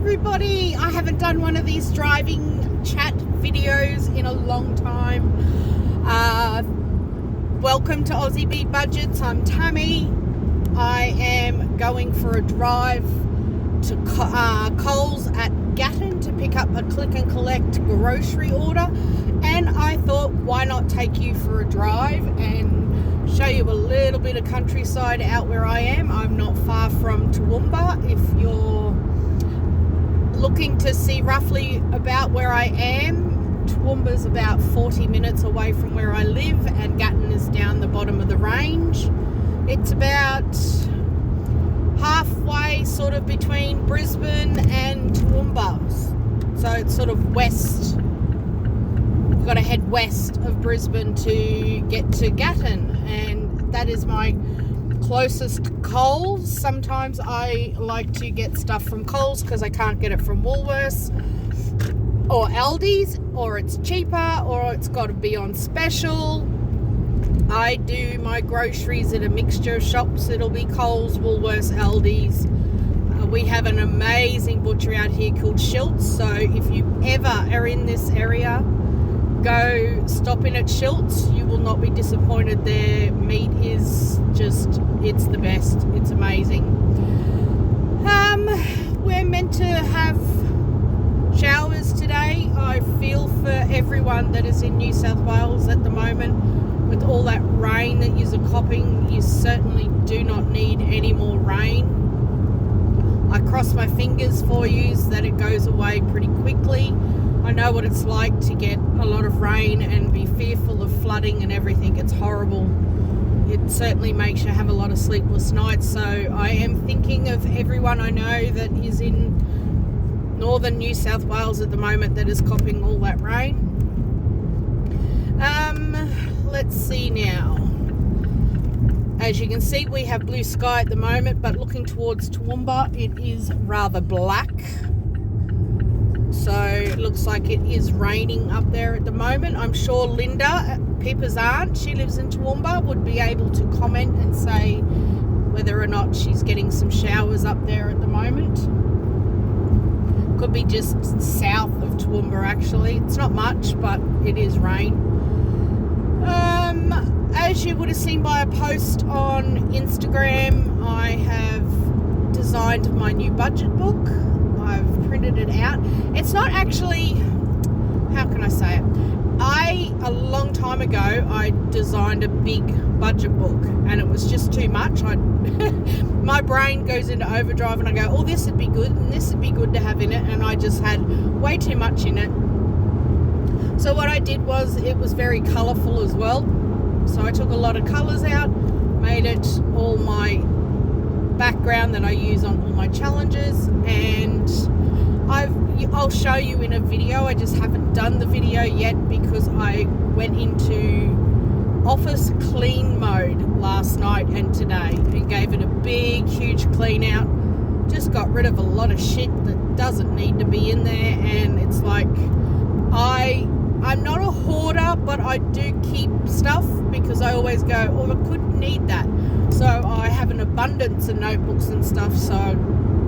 everybody. I haven't done one of these driving chat videos in a long time. Welcome to Aussie Bee Budgets. I'm Tammy. I am going for a drive to Coles at Gatton to pick up a click and collect grocery order, and I thought, why not take you for a drive and show you a little bit of countryside out where I am. I'm not far from Toowoomba. If you're looking to see roughly about where I am, Toowoomba's about 40 minutes away from where I live, and Gatton is down the bottom of the range. It's about halfway sort of between Brisbane and Toowoomba. So it's sort of west. You've got to head west of Brisbane to get to Gatton, and that is my closest Coles. Sometimes I like to get stuff from Coles because I can't get it from Woolworths or Aldi's, or it's cheaper, or it's got to be on special. I do my groceries at a mixture of shops. It'll be Coles, Woolworths, Aldi's. We have an amazing butcher out here called Schiltz, so if you ever are in this area, go stop in at Schiltz. You will not be disappointed. Their meat is just, it's the best. It's amazing. We're meant to have showers today. I feel for everyone that is in New South Wales at the moment. With all that rain that you're copping, you certainly do not need any more rain. I cross my fingers for you that it goes away pretty quickly. I know what it's like to get a lot of rain and be fearful of flooding and everything. It's horrible. It certainly makes you have a lot of sleepless nights. So I am thinking of everyone I know that is in northern New South Wales at the moment that is copping all that rain. Let's see now. As you can see, we have blue sky at the moment, but looking towards Toowoomba, it is rather black. So it looks like it is raining up there at the moment. I'm sure Linda, Pippa's aunt, she lives in Toowoomba, would be able to comment and say whether or not she's getting some showers up there at the moment. Could be just south of Toowoomba actually. It's not much, but it is rain. As you would have seen by a post on Instagram, I have designed my new budget book. I've printed it out. It's not actually, how can I say it? A long time ago, I designed a big budget book, and it was just too much. My brain goes into overdrive, and I go, oh, this would be good, and this would be good to have in it, and I just had way too much in it. So what I did was, it was very colourful as well. So I took a lot of colours out, made it all my background that I use on all my challenges, and I'll show you in a video. I just haven't done the video yet because I went into office clean mode last night and today and gave it a big huge clean out. Just got rid of a lot of shit that doesn't need to be in there, and it's like I'm not a hoarder, but I do keep stuff because I always go, oh, I could need that. So I have an abundance of notebooks and stuff, so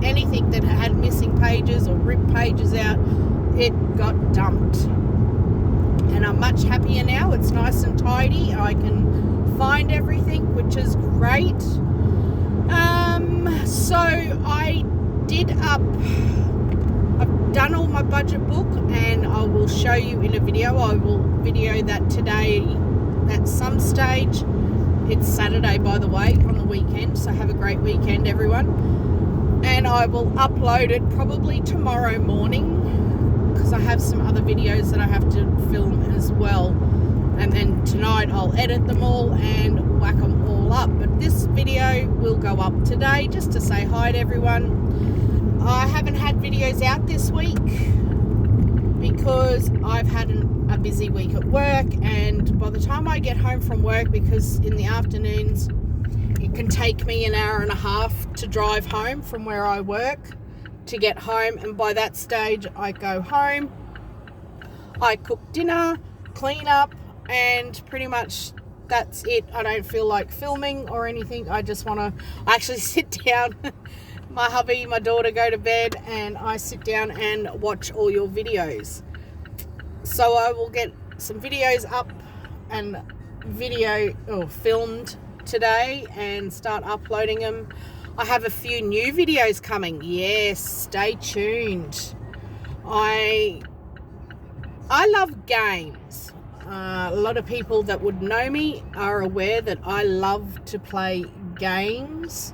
anything that had missing pages or ripped pages out, it got dumped. And I'm much happier now. It's nice and tidy. I can find everything, which is great. So I've done all my budget book, and I will show you in a video. I will video that today at some stage. It's Saturday, by the way, on the weekend, so have a great weekend, everyone. And I will upload it probably tomorrow morning because I have some other videos that I have to film as well. And then tonight I'll edit them all and whack them all up. But this video will go up today just to say hi to everyone. I haven't had videos out this week because I've had a busy week at work, and by the time I get home from work, because in the afternoons it can take me an hour and a half to drive home from where I work to get home, and by that stage I go home, I cook dinner, clean up, and pretty much that's it. I don't feel like filming or anything. I just want to actually sit down my hubby, my daughter go to bed, and I sit down and watch all your videos. So I will get some videos up and filmed today and start uploading them. I have a few new videos coming. Yes, stay tuned. I love games. A lot of people that would know me are aware that I love to play games.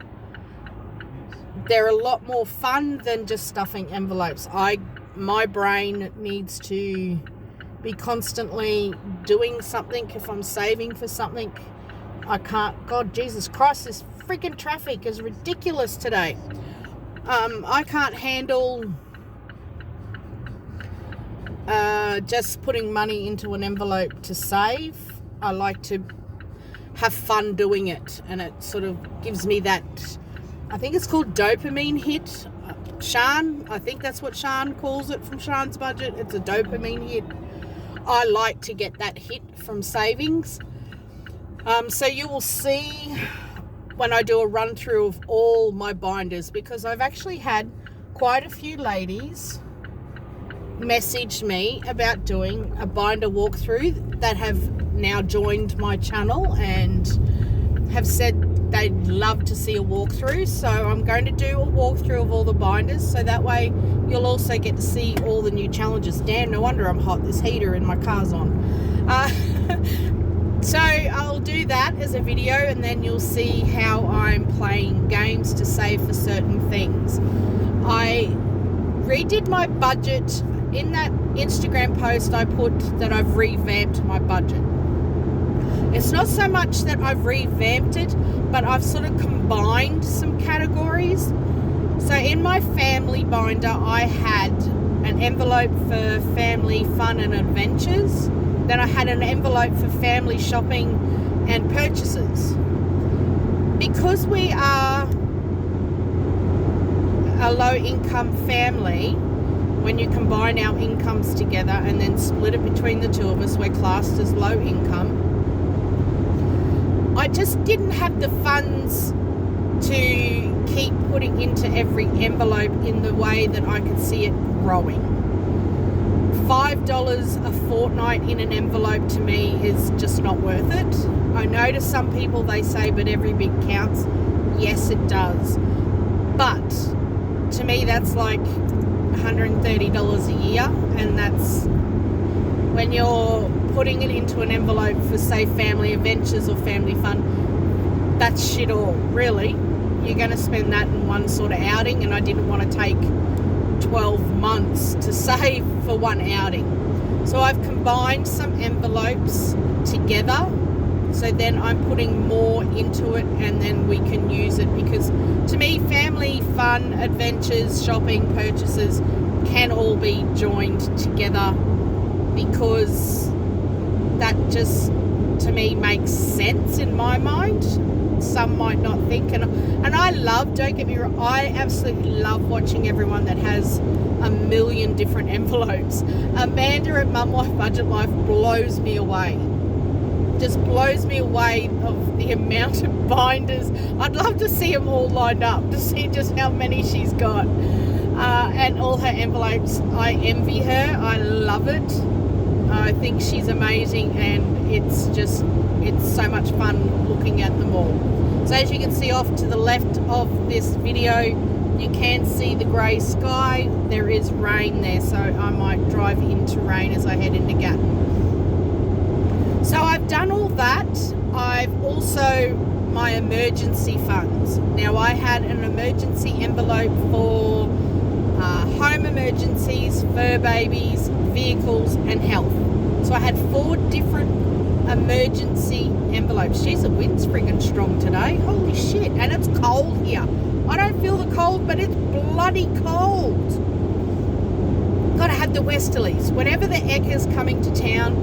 They're a lot more fun than just stuffing envelopes. My brain needs to be constantly doing something. If I'm saving for something, I can't. God, Jesus Christ, this freaking traffic is ridiculous today. I can't handle just putting money into an envelope to save. I like to have fun doing it, and it sort of gives me that, I think it's called dopamine hit. Shan, I think that's what Shan calls it from Shan's budget. It's a dopamine hit. I like to get that hit from savings. So you will see when I do a run through of all my binders, because I've actually had quite a few ladies message me about doing a binder walkthrough that have now joined my channel and have said they'd love to see a walkthrough. So I'm going to do a walkthrough of all the binders, so that way you'll also get to see all the new challenges. Damn, no wonder I'm hot. This heater in my car's on. So I'll do that as a video, and then you'll see how I'm playing games to save for certain things. I redid my budget. In that Instagram post I put that I've revamped my budget. It's not so much that I've revamped it, but I've sort of combined some categories. So in my family binder, I had an envelope for family fun and adventures. Then I had an envelope for family shopping and purchases. Because we are a low income family, when you combine our incomes together and then split it between the two of us, we're classed as low income. I just didn't have the funds to keep putting into every envelope in the way that I could see it growing. $5 a fortnight in an envelope to me is just not worth it. I know to some people they say, but every bit counts. Yes, it does. But to me, that's like $130 a year, and that's when you're putting it into an envelope for, say, family adventures or family fun. That's shit all, really. You're going to spend that in one sort of outing, and I didn't want to take 12 months to save for one outing. So I've combined some envelopes together, so then I'm putting more into it, and then we can use it, because to me, family fun, adventures, shopping, purchases can all be joined together, because that just, to me, makes sense in my mind. Some might not think, and I love, don't get me wrong, I absolutely love watching everyone that has a million different envelopes. Amanda at Mum Life Budget Life blows me away. Just blows me away of the amount of binders. I'd love to see them all lined up to see just how many she's got, and all her envelopes. I envy her. I love it. I think she's amazing, and it's so much fun looking at them all. So as you can see off to the left of this video, you can see the grey sky. There is rain there, so I might drive into rain as I head into Gatton. So I've done all that. I've also, my emergency funds. Now I had an emergency envelope for home emergencies, fur babies, vehicles and health. So I had 4 different emergency envelopes. Jeez, the wind's friggin' strong today. Holy shit. And it's cold here. I don't feel the cold, but it's bloody cold. Gotta have the westerlies. Whenever the egg is coming to town,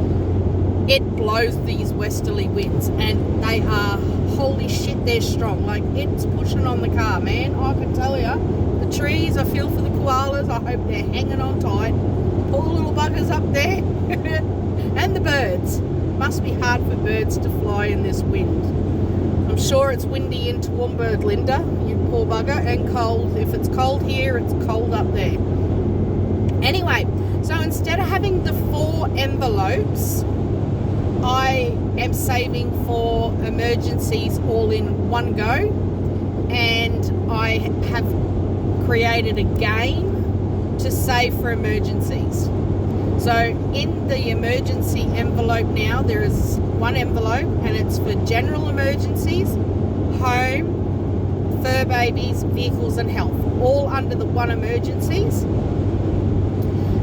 it blows these westerly winds, and they are, holy shit, they're strong. Like, it's pushing on the car, man. I can tell you. The trees, I feel for the koalas. I hope they're hanging on tight. Poor little buggers up there. And the birds. Must be hard for birds to fly in this wind. I'm sure it's windy in Toowoomba, Linda, you poor bugger, and cold. If it's cold here, it's cold up there. Anyway, so instead of having the 4 envelopes, I am saving for emergencies all in one go, and I have created a game to save for emergencies. So in the emergency envelope now, there is one envelope, and it's for general emergencies, home, fur babies, vehicles and health, all under the one emergencies.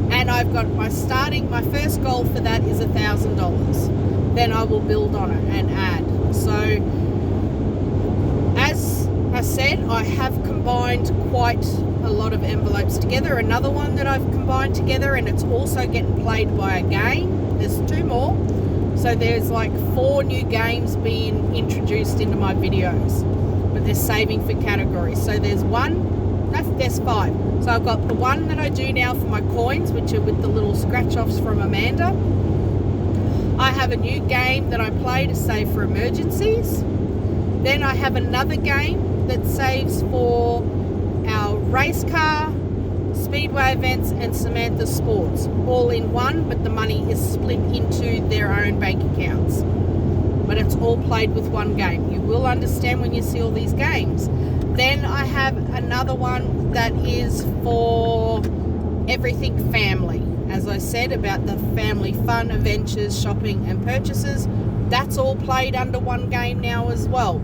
And I've got my first goal for that is $1,000. Then I will build on it and add. So as I said, I have combined quite a lot of envelopes together. Another one that I've combined together, and it's also getting played by a game. There's 2 more. So there's like 4 new games being introduced into my videos, but they're saving for categories. So there's 5. So I've got the one that I do now for my coins, which are with the little scratch-offs from Amanda. I have a new game that I play to save for emergencies. Then I have another game that saves for our race car, speedway events and Samantha Sports, all in one, but the money is split into their own bank accounts. But it's all played with one game. You will understand when you see all these games. Then I have another one that is for everything family. As I said, about the family fun, adventures, shopping and purchases. That's all played under one game now as well.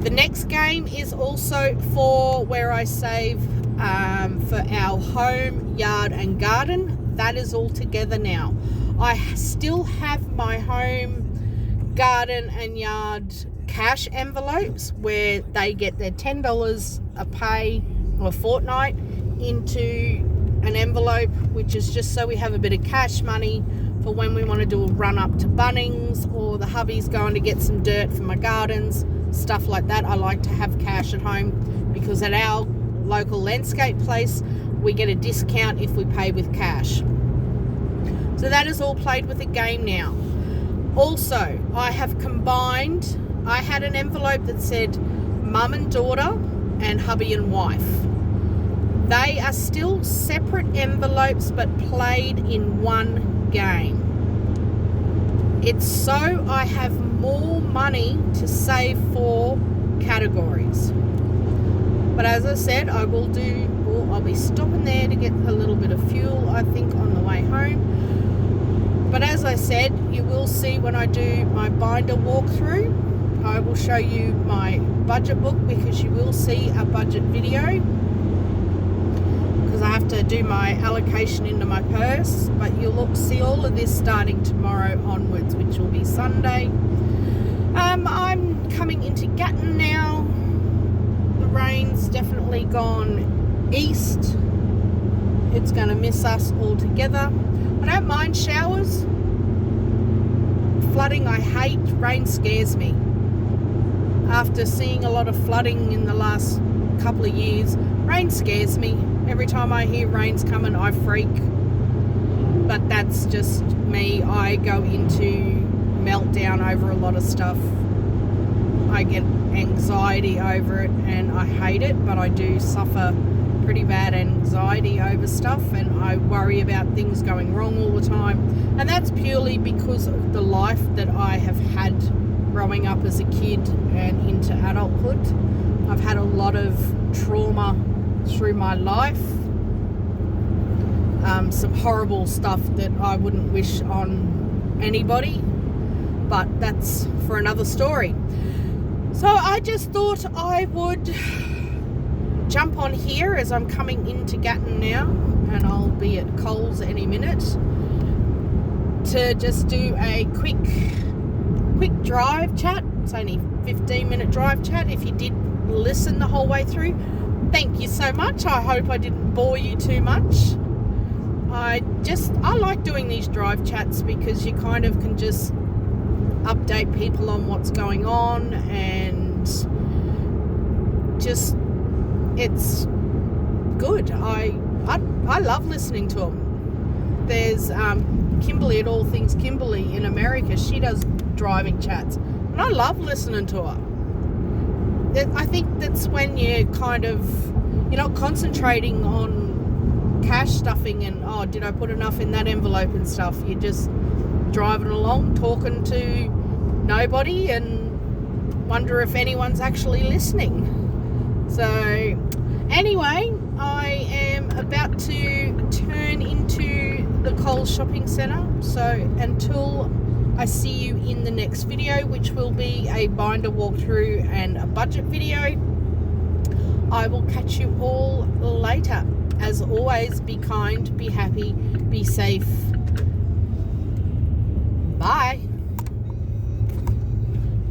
The next game is also for where I save for our home, yard and garden. That is all together now. I still have my home, garden and yard cash envelopes where they get their $10 a pay or a fortnight into an envelope, which is just so we have a bit of cash money for when we want to do a run up to Bunnings, or the hubby's going to get some dirt for my gardens, stuff like that. I like to have cash at home because at our local landscape place we get a discount if we pay with cash. So that is all played with a game now. Also, I have combined, I had an envelope that said mum and daughter and hubby and wife. They are still separate envelopes but played in one game. It's so I have more money to save for categories. But as I said, I'll be stopping there to get a little bit of fuel, I think, on the way home. But as I said, you will see when I do my binder walkthrough, I will show you my budget book, because you will see a budget video, because I have to do my allocation into my purse. But you'll see all of this starting tomorrow onwards, which will be Sunday. I'm coming into Gatton now. The rain's definitely gone east. It's going to miss us altogether. I don't mind showers. Flooding I hate. Rain scares me. After seeing a lot of flooding in the last couple of years, rain scares me. Every time I hear rain's coming, I freak. But that's just me. I go into meltdown over a lot of stuff. I get anxiety over it and I hate it, but I do suffer pretty bad anxiety over stuff, and I worry about things going wrong all the time. And that's purely because of the life that I have had growing up as a kid and into adulthood. I've had a lot of trauma through my life. Some horrible stuff that I wouldn't wish on anybody, but that's for another story. So I just thought I would jump on here as I'm coming into Gatton now, and I'll be at Coles any minute, to just do a quick drive chat. It's only 15-minute drive chat. If you did listen the whole way through, thank you so much. I hope I didn't bore you too much. I like doing these drive chats because you kind of can just update people on what's going on, and just it's good. I love listening to them. There's Kimberly at All Things Kimberly in America. She does driving chats. And I love listening to her. I think that's when you're not concentrating on cash stuffing and, oh, did I put enough in that envelope and stuff. You're just driving along, talking to nobody, and wonder if anyone's actually listening. So anyway, I am about to turn into the Coles shopping centre. So until I see you in the next video, which will be a binder walkthrough and a budget video, I will catch you all later. As always, be kind, be happy, be safe. Bye.